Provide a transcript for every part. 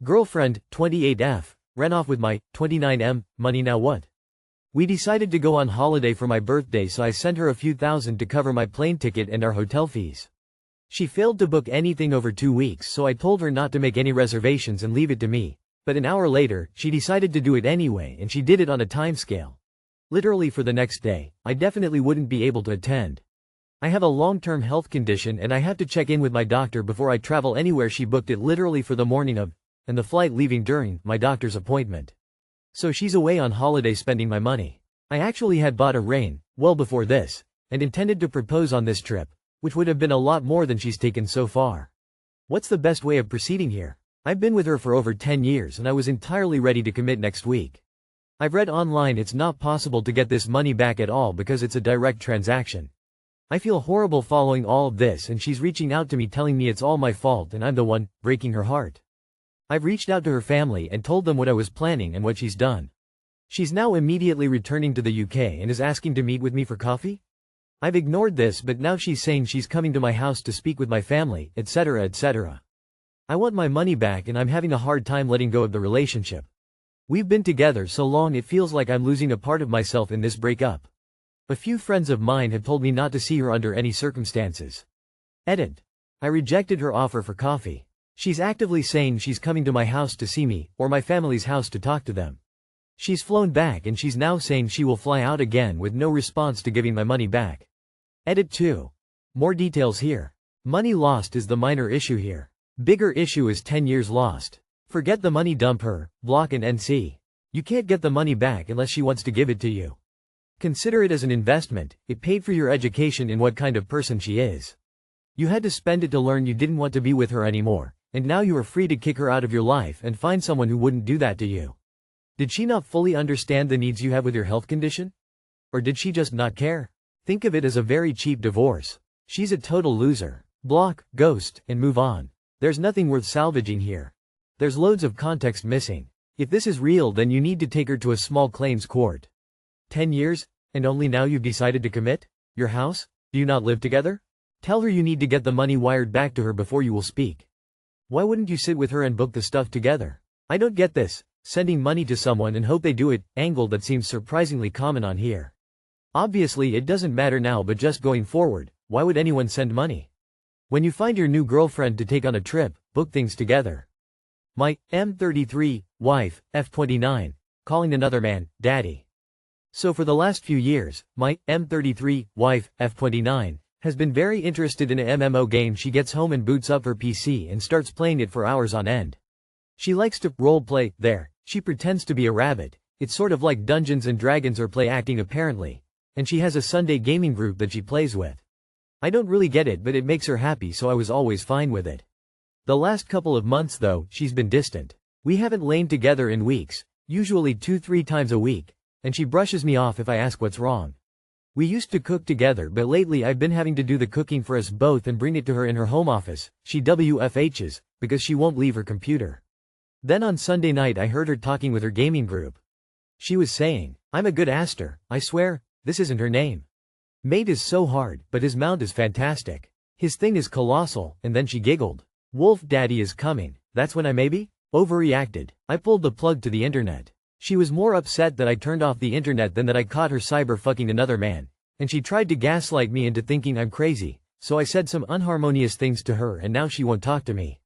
Girlfriend, 28F, ran off with my 29M, money now what? We decided to go on holiday for my birthday, so I sent her a few thousand to cover my plane ticket and our hotel fees. She failed to book anything over 2 weeks, so I told her not to make any reservations and leave it to me. But an hour later, she decided to do it anyway, and she did it on a timescale. Literally for the next day, I definitely wouldn't be able to attend. I have a long-term health condition and I have to check in with my doctor before I travel anywhere. She booked it literally for the morning of, and the flight leaving during, my doctor's appointment. So she's away on holiday spending my money. I actually had bought a ring, well before this, and intended to propose on this trip, which would have been a lot more than she's taken so far. What's the best way of proceeding here? I've been with her for over 10 years and I was entirely ready to commit next week. I've read online it's not possible to get this money back at all because it's a direct transaction. I feel horrible following all of this, and she's reaching out to me telling me it's all my fault and I'm the one breaking her heart. I've reached out to her family and told them what I was planning and what she's done. She's now immediately returning to the UK and is asking to meet with me for coffee? I've ignored this, but now she's saying she's coming to my house to speak with my family, etc., etc. I want my money back and I'm having a hard time letting go of the relationship. We've been together so long it feels like I'm losing a part of myself in this breakup. A few friends of mine have told me not to see her under any circumstances. Edit. I rejected her offer for coffee. She's actively saying she's coming to my house to see me, or my family's house to talk to them. She's flown back and she's now saying she will fly out again with no response to giving my money back. Edit 2. More details here. Money lost is the minor issue here. Bigger issue is 10 years lost. Forget the money, dump her, block and NC. You can't get the money back unless she wants to give it to you. Consider it as an investment. It paid for your education in what kind of person she is. You had to spend it to learn you didn't want to be with her anymore. And now you are free to kick her out of your life and find someone who wouldn't do that to you. Did she not fully understand the needs you have with your health condition? Or did she just not care? Think of it as a very cheap divorce. She's a total loser. Block, ghost, and move on. There's nothing worth salvaging here. There's loads of context missing. If this is real, then you need to take her to a small claims court. 10 years? And only now you've decided to commit? Your house? Do you not live together? Tell her you need to get the money wired back to her before you will speak. Why wouldn't you sit with her and book the stuff together? I don't get this. Sending money to someone and hope they do it, angle that seems surprisingly common on here. Obviously it doesn't matter now, but just going forward, why would anyone send money? When you find your new girlfriend to take on a trip, book things together. My M33 wife, F29, calling another man daddy. So for the last few years, my M33 wife, F29, has been very interested in a MMO game. She gets home and boots up her PC and starts playing it for hours on end. She likes to roleplay there. She pretends to be a rabbit. It's sort of like Dungeons and Dragons or play acting apparently. And she has a Sunday gaming group that she plays with. I don't really get it, but it makes her happy, so I was always fine with it. The last couple of months though, she's been distant. We haven't lain together in weeks, usually 2-3 times a week, and she brushes me off if I ask what's wrong. We used to cook together, but lately I've been having to do the cooking for us both and bring it to her in her home office. She WFHs, because she won't leave her computer. Then on Sunday night I heard her talking with her gaming group. She was saying, "I'm a good Aster, I swear, this isn't her name. Mate is so hard, but his mount is fantastic. His thing is colossal," and then she giggled. "Wolf Daddy is coming." That's when I maybe overreacted. I pulled the plug to the internet. She was more upset that I turned off the internet than that I caught her cyber fucking another man, and she tried to gaslight me into thinking I'm crazy, so I said some unharmonious things to her and now she won't talk to me.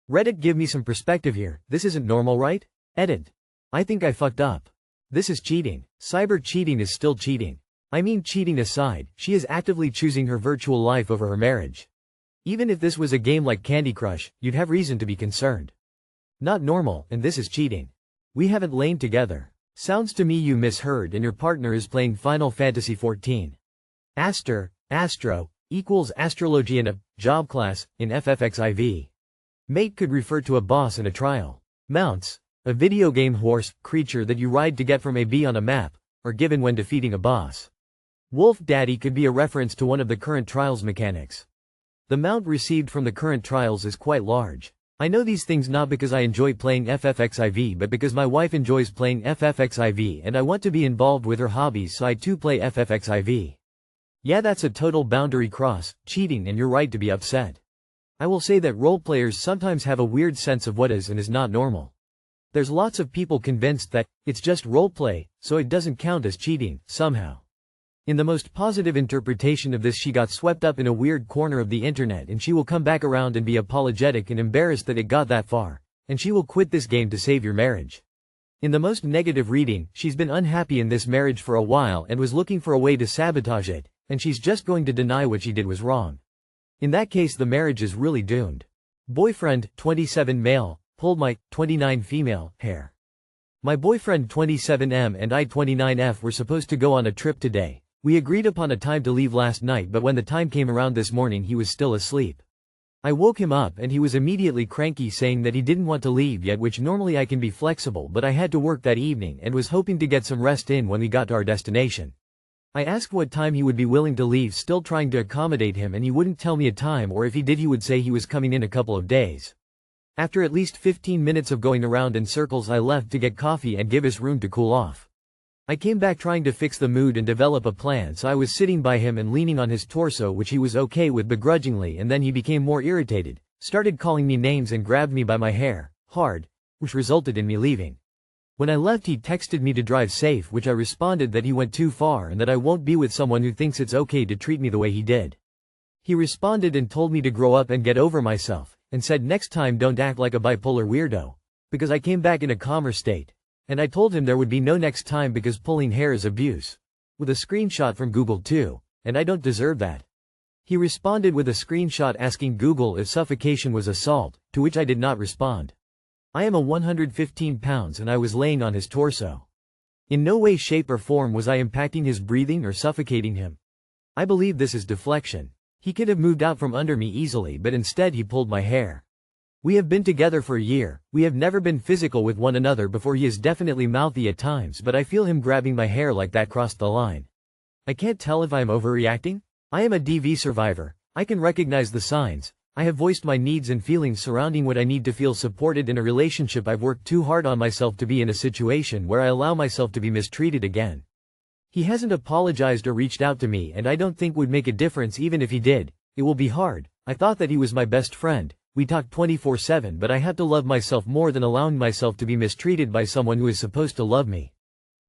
Reddit, give me some perspective here. This isn't normal, right? Edit. I think I fucked up. This is cheating. Cyber cheating is still cheating. I mean, cheating aside, she is actively choosing her virtual life over her marriage. Even if this was a game like Candy Crush, you'd have reason to be concerned. Not normal, and this is cheating. We haven't lain together. Sounds to me you misheard and your partner is playing Final Fantasy XIV. Astro, equals astrology in a job class, in FFXIV. Mate could refer to a boss in a trial. Mounts, a video game horse, creature that you ride to get from A B on a map, or given when defeating a boss. Wolf Daddy could be a reference to one of the current trials mechanics. The mount received from the current trials is quite large. I know these things not because I enjoy playing FFXIV but because my wife enjoys playing FFXIV and I want to be involved with her hobbies, so I too play FFXIV. Yeah, that's a total boundary cross, cheating, and you're right to be upset. I will say that roleplayers sometimes have a weird sense of what is and is not normal. There's lots of people convinced that it's just roleplay, so it doesn't count as cheating, somehow. In the most positive interpretation of this, she got swept up in a weird corner of the internet and she will come back around and be apologetic and embarrassed that it got that far, and she will quit this game to save your marriage. In the most negative reading, she's been unhappy in this marriage for a while and was looking for a way to sabotage it, and she's just going to deny what she did was wrong. In that case, the marriage is really doomed. Boyfriend, 27 male, pulled my 29 female hair. My boyfriend 27M and I 29F were supposed to go on a trip today. We agreed upon a time to leave last night, but when the time came around this morning he was still asleep. I woke him up and he was immediately cranky, saying that he didn't want to leave yet, which normally I can be flexible, but I had to work that evening and was hoping to get some rest in when we got to our destination. I asked what time he would be willing to leave, still trying to accommodate him, and he wouldn't tell me a time, or if he did he would say he was coming in a couple of days. After at least 15 minutes of going around in circles, I left to get coffee and give us room to cool off. I came back trying to fix the mood and develop a plan, so I was sitting by him and leaning on his torso, which he was okay with begrudgingly, and then he became more irritated, started calling me names and grabbed me by my hair, hard, which resulted in me leaving. When I left he texted me to drive safe, which I responded that he went too far and that I won't be with someone who thinks it's okay to treat me the way he did. He responded and told me to grow up and get over myself, and said next time don't act like a bipolar weirdo, because I came back in a calmer state. And I told him there would be no next time because pulling hair is abuse. With a screenshot from Google too, and I don't deserve that. He responded with a screenshot asking Google if suffocation was assault, to which I did not respond. I am a 115 pounds and I was laying on his torso. In no way, shape or form was I impacting his breathing or suffocating him. I believe this is deflection. He could have moved out from under me easily, but instead he pulled my hair. We have been together for a year, we have never been physical with one another before. He is definitely mouthy at times, but I feel him grabbing my hair like that crossed the line. I can't tell if I am overreacting. I am a DV survivor, I can recognize the signs. I have voiced my needs and feelings surrounding what I need to feel supported in a relationship. I've worked too hard on myself to be in a situation where I allow myself to be mistreated again. He hasn't apologized or reached out to me, and I don't think would make a difference. Even if he did, it will be hard. I thought that he was my best friend. We talk 24/7, but I have to love myself more than allowing myself to be mistreated by someone who is supposed to love me.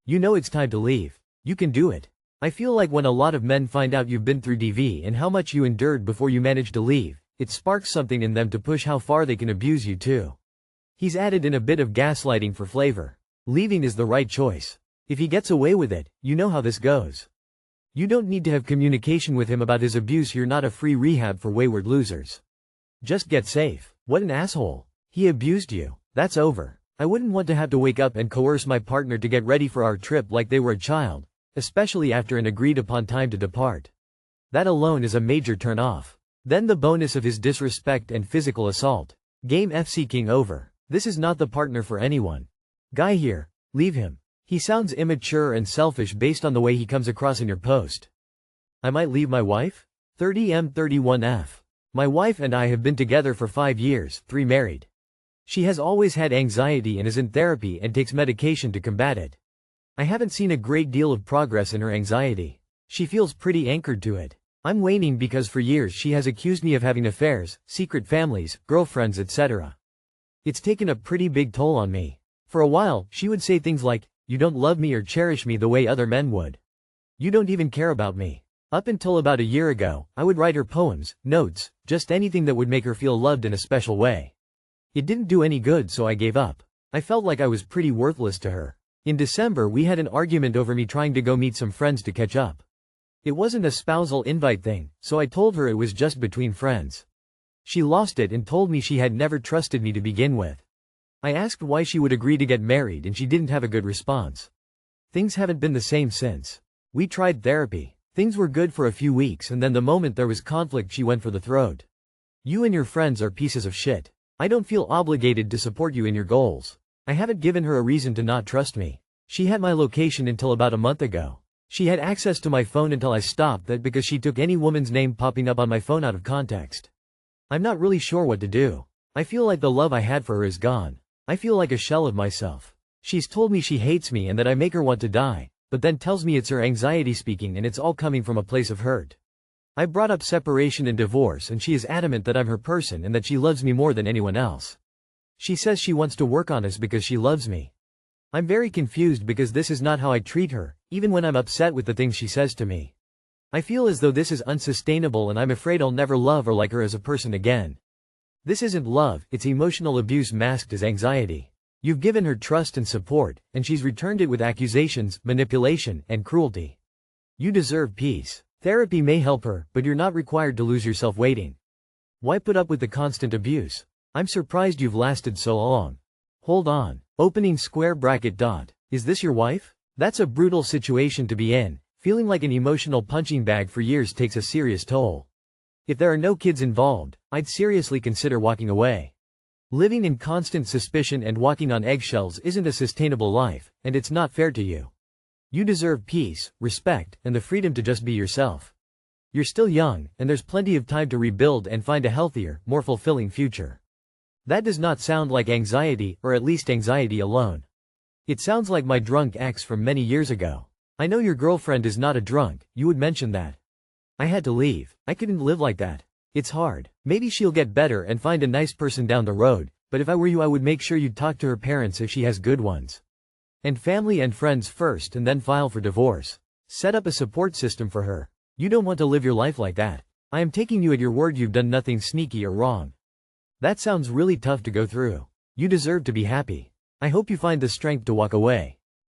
You know it's time to leave. You can do it. I feel like when a lot of men find out you've been through DV and how much you endured before you managed to leave, it sparks something in them to push how far they can abuse you too. He's added in a bit of gaslighting for flavor. Leaving is the right choice. If he gets away with it, you know how this goes. You don't need to have communication with him about his abuse. You're not a free rehab for wayward losers. Just get safe. What an asshole. He abused you. That's over. I wouldn't want to have to wake up and coerce my partner to get ready for our trip like they were a child, especially after an agreed upon time to depart. That alone is a major turn off. Then the bonus of his disrespect and physical assault. Game FC King over. This is not the partner for anyone. Guy here, leave him. He sounds immature and selfish based on the way he comes across in your post. I might leave my wife? 30M31F. My wife and I have been together for 5 years, 3 married. She has always had anxiety and is in therapy and takes medication to combat it. I haven't seen a great deal of progress in her anxiety. She feels pretty anchored to it. I'm waning because for years she has accused me of having affairs, secret families, girlfriends, etc. It's taken a pretty big toll on me. For a while, she would say things like, "You don't love me or cherish me the way other men would. You don't even care about me." Up until about a year ago, I would write her poems, notes, just anything that would make her feel loved in a special way. It didn't do any good, so I gave up. I felt like I was pretty worthless to her. In December we had an argument over me trying to go meet some friends to catch up. It wasn't a spousal invite thing, so I told her it was just between friends. She lost it and told me she had never trusted me to begin with. I asked why she would agree to get married and she didn't have a good response. Things haven't been the same since. We tried therapy. Things were good for a few weeks and then the moment there was conflict she went for the throat. You and your friends are pieces of shit. I don't feel obligated to support you in your goals. I haven't given her a reason to not trust me. She had my location until about a month ago. She had access to my phone until I stopped that because she took any woman's name popping up on my phone out of context. I'm not really sure what to do. I feel like the love I had for her is gone. I feel like a shell of myself. She's told me she hates me and that I make her want to die, but then tells me it's her anxiety speaking and it's all coming from a place of hurt. I brought up separation and divorce and she is adamant that I'm her person and that she loves me more than anyone else. She says she wants to work on us because she loves me. I'm very confused because this is not how I treat her, even when I'm upset with the things she says to me. I feel as though this is unsustainable and I'm afraid I'll never love or like her as a person again. This isn't love, it's emotional abuse masked as anxiety. You've given her trust and support, and she's returned it with accusations, manipulation, and cruelty. You deserve peace. Therapy may help her, but you're not required to lose yourself waiting. Why put up with the constant abuse? I'm surprised you've lasted so long. Hold on. Opening square bracket dot. Is this your wife? That's a brutal situation to be in. Feeling like an emotional punching bag for years takes a serious toll. If there are no kids involved, I'd seriously consider walking away. Living in constant suspicion and walking on eggshells isn't a sustainable life, and it's not fair to you. You deserve peace, respect, and the freedom to just be yourself. You're still young, and there's plenty of time to rebuild and find a healthier, more fulfilling future. That does not sound like anxiety, or at least anxiety alone. It sounds like my drunk ex from many years ago. I know your girlfriend is not a drunk, you would mention that. I had to leave. I couldn't live like that. It's hard. Maybe she'll get better and find a nice person down the road, but if I were you I would make sure you'd talk to her parents if she has good ones. And family and friends first and then file for divorce. Set up a support system for her. You don't want to live your life like that. I am taking you at your word you've done nothing sneaky or wrong. That sounds really tough to go through. You deserve to be happy. I hope you find the strength to walk away.